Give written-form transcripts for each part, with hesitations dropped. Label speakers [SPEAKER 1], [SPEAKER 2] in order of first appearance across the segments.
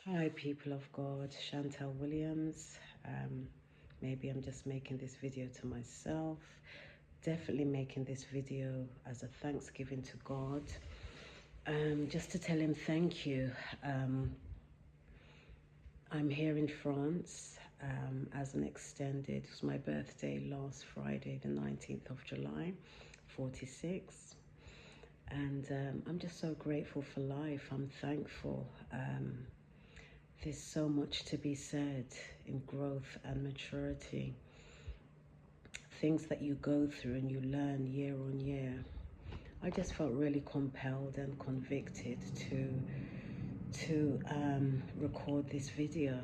[SPEAKER 1] Hi, people of God, Chantel Williams. Maybe I'm just making this video to myself. Definitely making this video as a thanksgiving to God. Just to tell him thank you. I'm here in France as an extended. It was my birthday last Friday, the 19th of July, 46. And I'm just so grateful for life. I'm thankful. There's so much to be said in growth and maturity. Things that you go through and you learn year on year. I just felt really compelled and convicted to record this video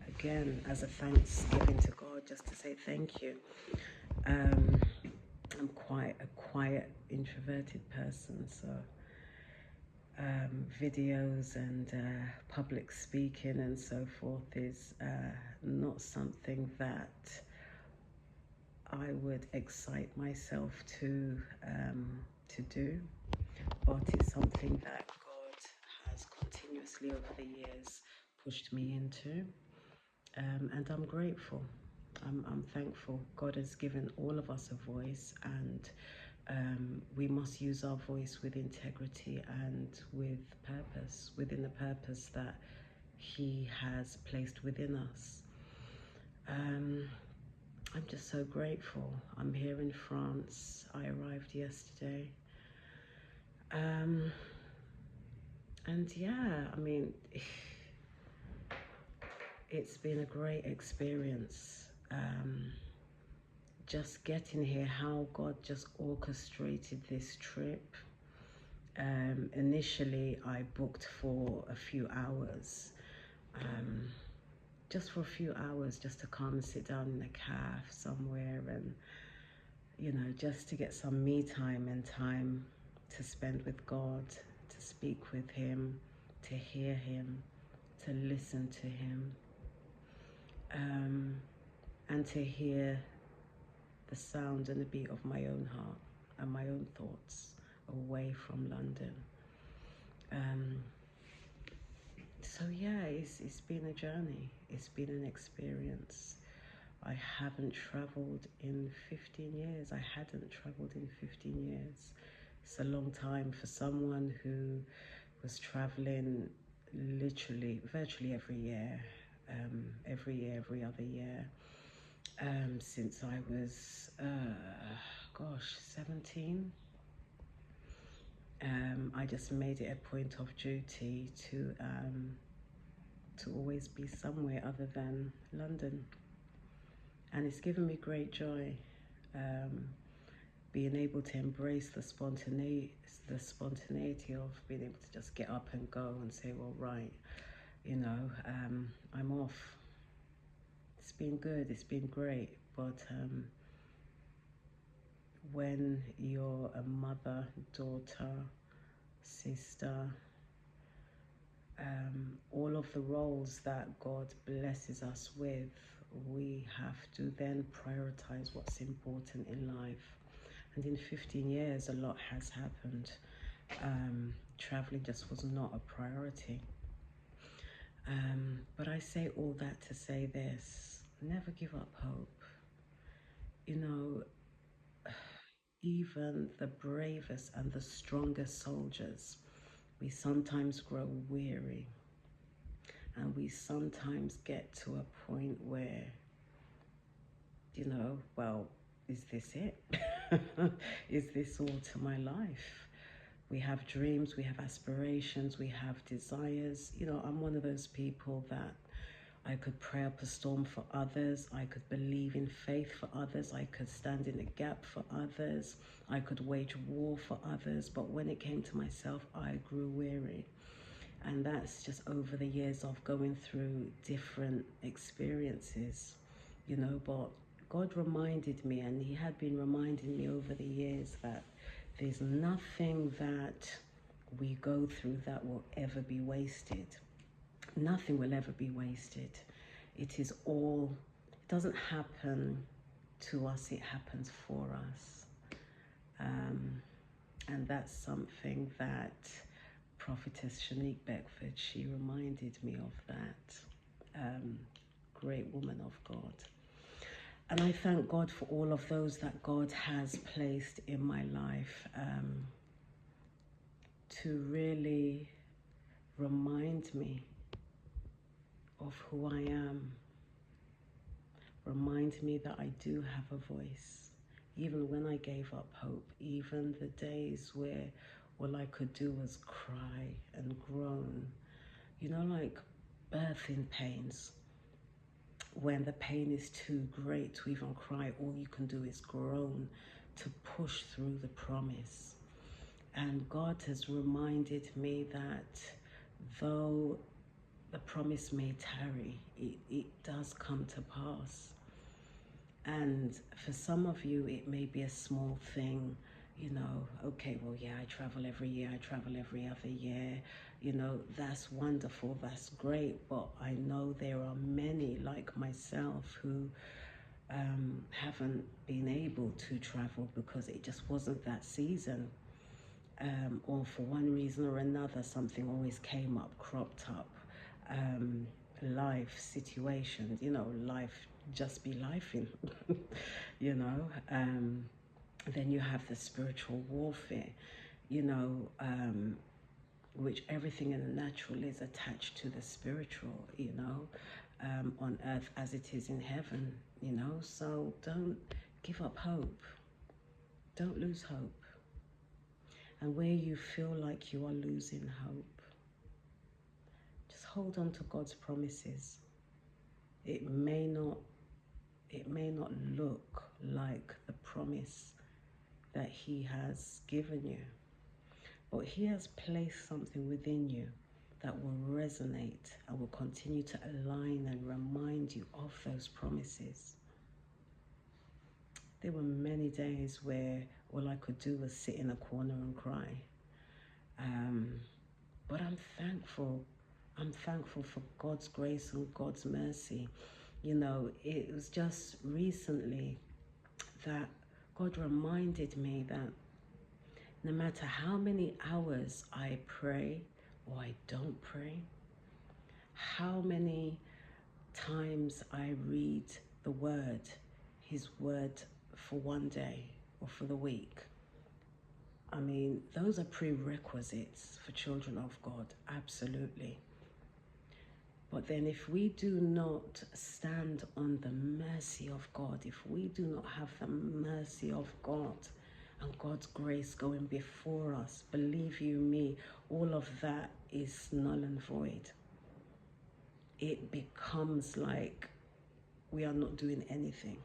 [SPEAKER 1] again as a thanksgiving to God, just to say thank you. I'm quite a quiet, introverted person, so videos and public speaking and so forth is not something that I would excite myself to do, but it's something that God has continuously over the years pushed me into, and I'm grateful. I'm thankful. God has given all of us a voice, and we must use our voice with integrity and with purpose, within the purpose that He has placed within us. I'm just so grateful. I'm here in France. I arrived yesterday. And yeah, I mean, it's been a great experience. Just getting here, how God just orchestrated this trip. Initially, I booked for a few hours, just for a few hours, just to come and sit down in a cafe somewhere and, just to get some me time and time to spend with God, to speak with Him, to hear Him, to listen to Him, and to hear the sound and the beat of my own heart and my own thoughts away from London. So yeah, it's been a journey. It's been an experience. I haven't traveled in 15 years. I hadn't traveled in 15 years. It's a long time for someone who was traveling literally, virtually every year, every other year, since I was, 17. I just made it a point of duty to always be somewhere other than London. And it's given me great joy, being able to embrace the spontaneity of being able to just get up and go and say, well, right, I'm off. It's been good, it's been great, but when you're a mother, daughter, sister, all of the roles that God blesses us with, we have to then prioritize what's important in life. And in 15 years, a lot has happened. Traveling just was not a priority. But I say all that to say this: never give up hope. Even the bravest and the strongest soldiers, we sometimes grow weary, and we sometimes get to a point where, well, is this it? Is this all to my life? We have dreams, we have aspirations, we have desires. I'm one of those people that I could pray up a storm for others. I could believe in faith for others. I could stand in the gap for others. I could wage war for others. But when it came to myself, I grew weary. And that's just over the years of going through different experiences, but God reminded me, and He had been reminding me over the years, that there's nothing that we go through that will ever be wasted. Nothing will ever be wasted. It doesn't happen to us, it happens for us. And that's something that Prophetess Shanique Beckford, she reminded me of that great woman of God. And I thank God for all of those that God has placed in my life to really remind me of who I am. Remind me that I do have a voice. Even when I gave up hope, even the days where all I could do was cry and groan, you know, like birthing pains. When the pain is too great to even cry, all you can do is groan to push through the promise. And God has reminded me that though the promise may tarry, it does come to pass. And for some of you, it may be a small thing, you know, okay, well, yeah, I travel every year, I travel every other year, you know, that's wonderful, that's great. But I know there are many like myself who haven't been able to travel because it just wasn't that season. Or for one reason or another, something always came up, cropped up. Life situations, you know, life just be lifing, you know. Then you have the spiritual warfare, you know, which everything in the natural is attached to the spiritual, you know, on earth as it is in heaven, you know. So don't give up hope. Don't lose hope. And where you feel like you are losing hope, just hold on to God's promises. It may not look like the promise that He has given you, but He has placed something within you that will resonate and will continue to align and remind you of those promises. There were many days where all I could do was sit in a corner and cry. But I'm thankful. I'm thankful for God's grace and God's mercy. You know, it was just recently that God reminded me that no matter how many hours I pray or I don't pray, how many times I read the word, His word for one day or for the week, I mean, those are prerequisites for children of God, absolutely. But then if we do not stand on the mercy of God, if we do not have the mercy of God and God's grace going before us, believe you me, all of that is null and void. It becomes like we are not doing anything,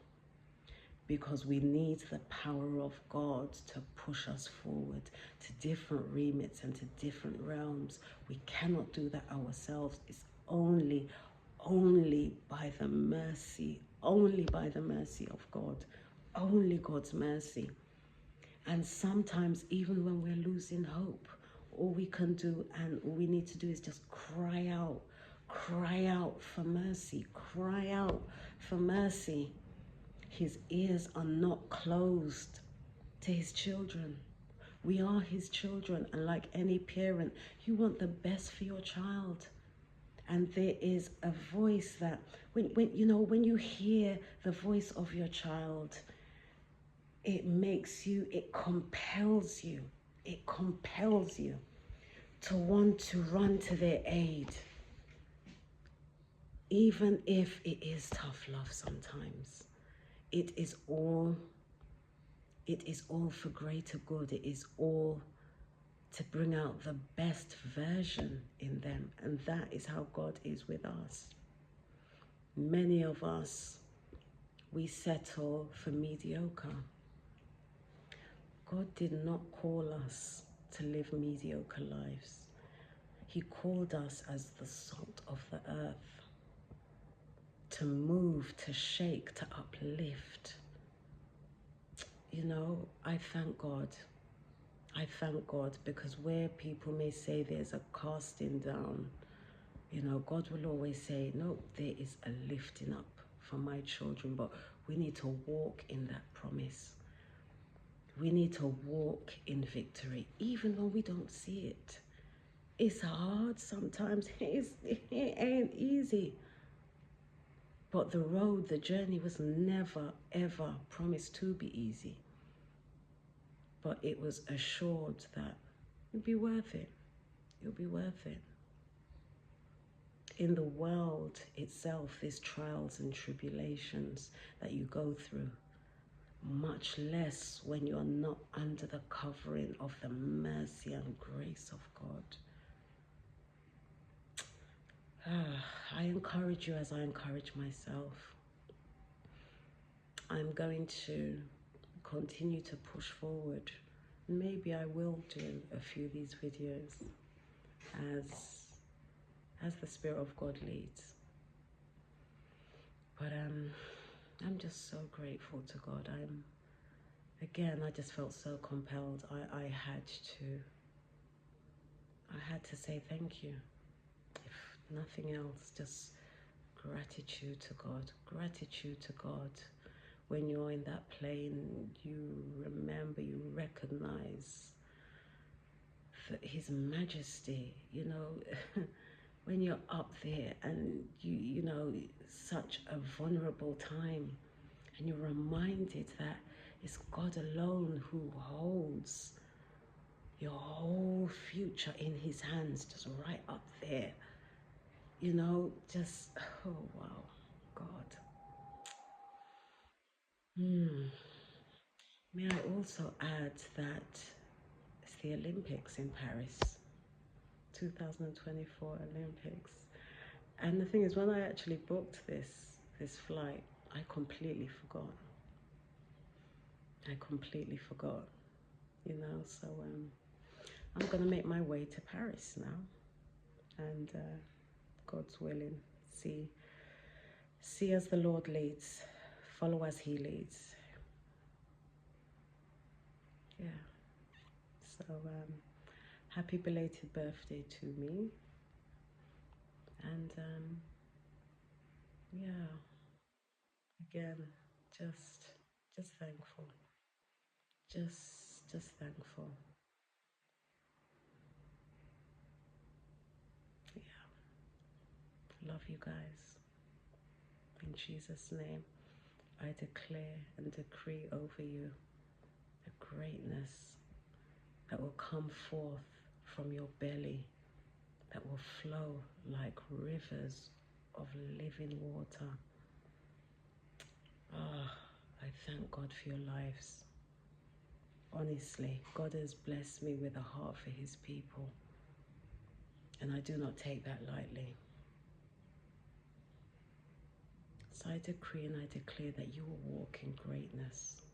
[SPEAKER 1] because we need the power of God to push us forward to different remits and to different realms. We cannot do that ourselves. It's only by the mercy of God, only God's mercy. And sometimes even when we're losing hope, all we can do and all we need to do is just cry out for mercy, cry out for mercy. His ears are not closed to His children. We are His children, and like any parent, you want the best for your child. And there is a voice that when you hear the voice of your child, it compels you to want to run to their aid, even if it is tough love sometimes. It is all for greater good. It is all to bring out the best version in them. And that is how God is with us. Many of us, we settle for mediocre. God did not call us to live mediocre lives. He called us as the salt of the earth, to move, to shake, to uplift. You know, I thank God. I thank God, because where people may say there's a casting down, you know, God will always say, no, there is a lifting up for my children, but we need to walk in that promise. We need to walk in victory, even when we don't see it. It's hard sometimes. It ain't easy. But the road, the journey was never, ever promised to be easy. But it was assured that it'd be worth it. It'll be worth it. In the world itself, there's trials and tribulations that you go through, much less when you're not under the covering of the mercy and grace of God. I encourage you as I encourage myself. I'm going to continue to push forward. Maybe I will do a few of these videos as the Spirit of God leads. But I'm just so grateful to God. I just felt so compelled. I had to say thank you. If nothing else, just gratitude to God. Gratitude to God. When you're in that plane, you remember, you recognize His majesty, you know. When you're up there and you know, such a vulnerable time, and you're reminded that it's God alone who holds your whole future in His hands, just right up there, you know, just, oh wow, God. May I also add that it's the Olympics in Paris, 2024 Olympics. And the thing is, when I actually booked this flight, I completely forgot. You know. So I'm gonna make my way to Paris now, and God's willing, see as the Lord leads, follow as He leads. Yeah. So happy belated birthday to me, and yeah, again, just thankful, just thankful. Yeah, love you guys. In Jesus' name, I declare and decree over you the greatness that will come forth from your belly, that will flow like rivers of living water. I thank God for your lives. Honestly, God has blessed me with a heart for His people, and I do not take that lightly. So I decree and I declare that you will walk in greatness.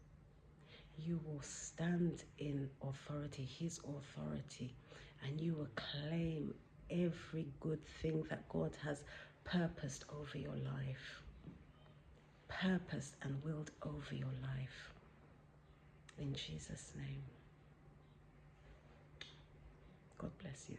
[SPEAKER 1] You will stand in authority, His authority, and you will claim every good thing that God has purposed over your life, purposed and willed over your life. In Jesus' name. God bless you.